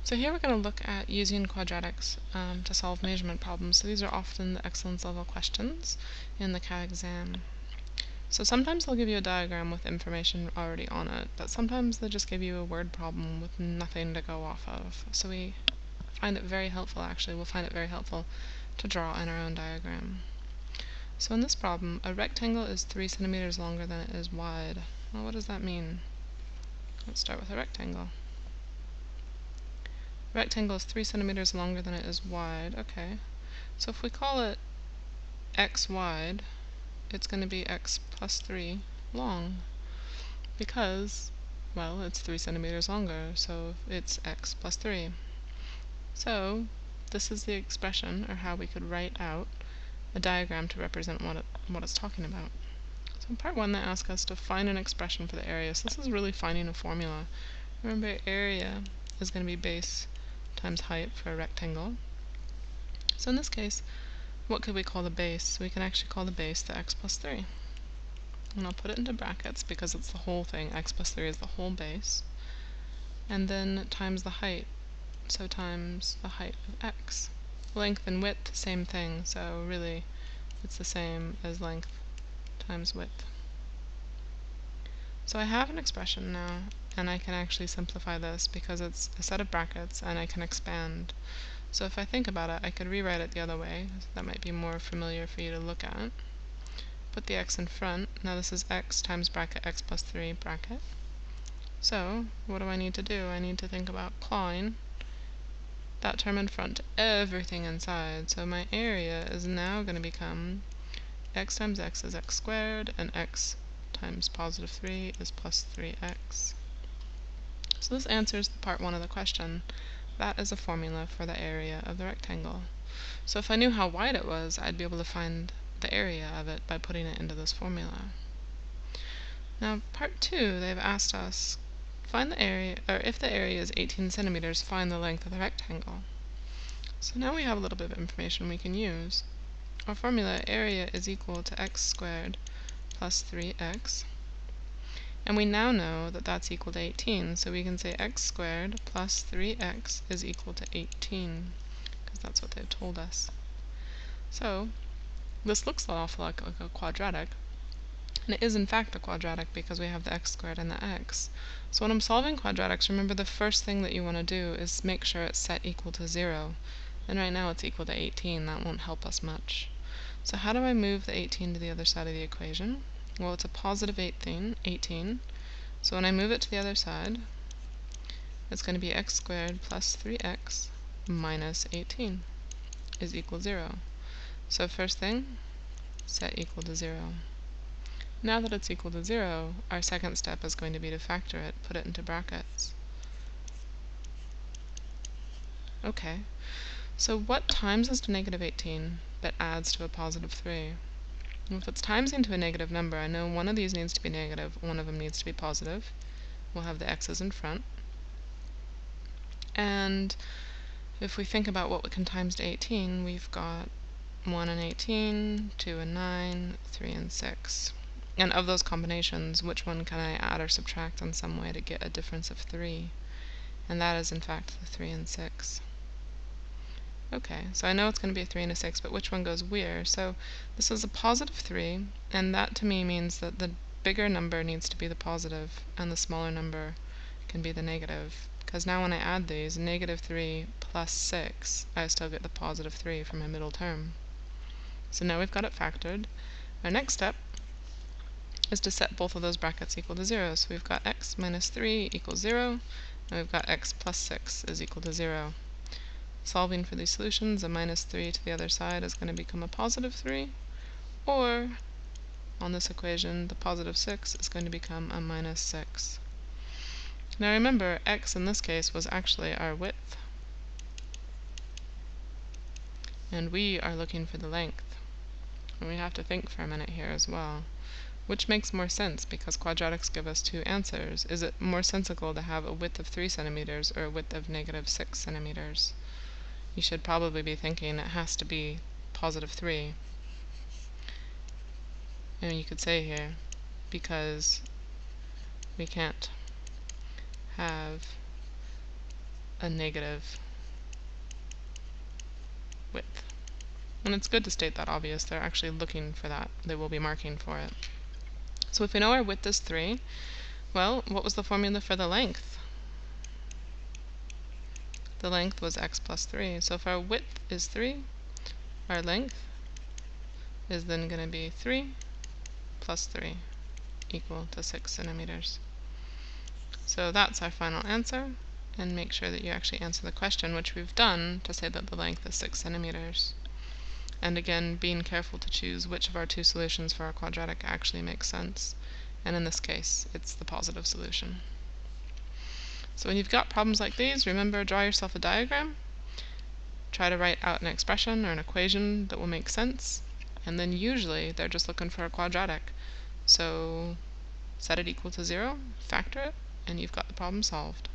So here we're going to look at using quadratics to solve measurement problems. So these are often the excellence level questions in the CAT exam. So sometimes they'll give you a diagram with information already on it, but sometimes they'll just give you a word problem with nothing to go off of. So we find it very helpful, we'll find it very helpful to draw in our own diagram. So in this problem, a rectangle is 3 centimeters longer than it is wide. Well, what does that mean? Let's start with a rectangle. Rectangle is 3 centimeters longer than it is wide. Okay, so if we call it x wide, it's going to be x plus 3 long, because, well, it's 3 centimeters longer, so it's x plus 3. So this is the expression, or how we could write out a diagram to represent what it's talking about. So in part 1 they ask us to find an expression for the area. So this is really finding a formula. Remember, area is going to be base times height for a rectangle. So in this case, what could we call the base? We can actually call the base the x plus 3. And I'll put it into brackets because it's the whole thing. X plus 3 is the whole base. And then times the height. So times the height of x. Length and width, same thing. So really, it's the same as length times width. So I have an expression now, and I can actually simplify this because it's a set of brackets and I can expand. So if I think about it, I could rewrite it the other way. That might be more familiar for you to look at. Put the x in front. Now this is x times bracket x plus 3 bracket. So what do I need to do? I need to think about clawing that term in front to everything inside. So my area is now going to become x times x is x squared, and x times positive 3 is plus 3x. So this answers part 1 of the question. That is a formula for the area of the rectangle. So if I knew how wide it was, I'd be able to find the area of it by putting it into this formula. Now, part 2, they've asked us, find the area, or if the area is 18 centimeters, find the length of the rectangle. So now we have a little bit of information we can use. Our formula, area is equal to x squared plus 3x. And we now know that that's equal to 18, so we can say x squared plus 3x is equal to 18, because that's what they've told us. So this looks an awful lot like a quadratic, and it is in fact a quadratic because we have the x squared and the x. So when I'm solving quadratics, remember the first thing that you want to do is make sure it's set equal to 0. And right now it's equal to 18. That won't help us much. So how do I move the 18 to the other side of the equation? Well, it's a positive 18. So when I move it to the other side, it's going to be x squared plus 3x minus 18 is equal to 0. So first thing, set equal to 0. Now that it's equal to 0, our second step is going to be to factor it, put it into brackets. Okay, so what times is to negative 18 but adds to a positive 3? Well, if it's times into a negative number, I know one of these needs to be negative, one of them needs to be positive. We'll have the x's in front. And if we think about what we can times to 18, we've got 1 and 18, 2 and 9, 3 and 6. And of those combinations, which one can I add or subtract in some way to get a difference of 3? And that is in fact the 3 and 6. Okay, so I know it's going to be a 3 and a 6, but which one goes where? So this is a positive 3, and that to me means that the bigger number needs to be the positive, and the smaller number can be the negative. Because now when I add these, negative 3 plus 6, I still get the positive 3 for my middle term. So now we've got it factored. Our next step is to set both of those brackets equal to 0. So we've got x minus 3 equals 0, and we've got x plus 6 is equal to 0. Solving for these solutions, a minus 3 to the other side is going to become a positive 3, or on this equation, the positive 6 is going to become a minus 6. Now remember, x in this case was actually our width, and we are looking for the length. And we have to think for a minute here as well. Which makes more sense, because quadratics give us two answers. Is it more sensical to have a width of 3 centimeters or a width of negative 6 centimeters? You should probably be thinking it has to be positive 3. And you could say here, because we can't have a negative width. And it's good to state that obvious. They're actually looking for that. They will be marking for it. So if we know our width is 3, well, what was the formula for the length? The length was x plus 3. So if our width is 3, our length is then going to be 3 plus 3 equal to 6 centimeters. So that's our final answer. And make sure that you actually answer the question, which we've done, to say that the length is 6 centimeters. And again, being careful to choose which of our two solutions for our quadratic actually makes sense. And in this case, it's the positive solution. So when you've got problems like these, remember, draw yourself a diagram. Try to write out an expression or an equation that will make sense. And then usually they're just looking for a quadratic. So set it equal to 0, factor it, and you've got the problem solved.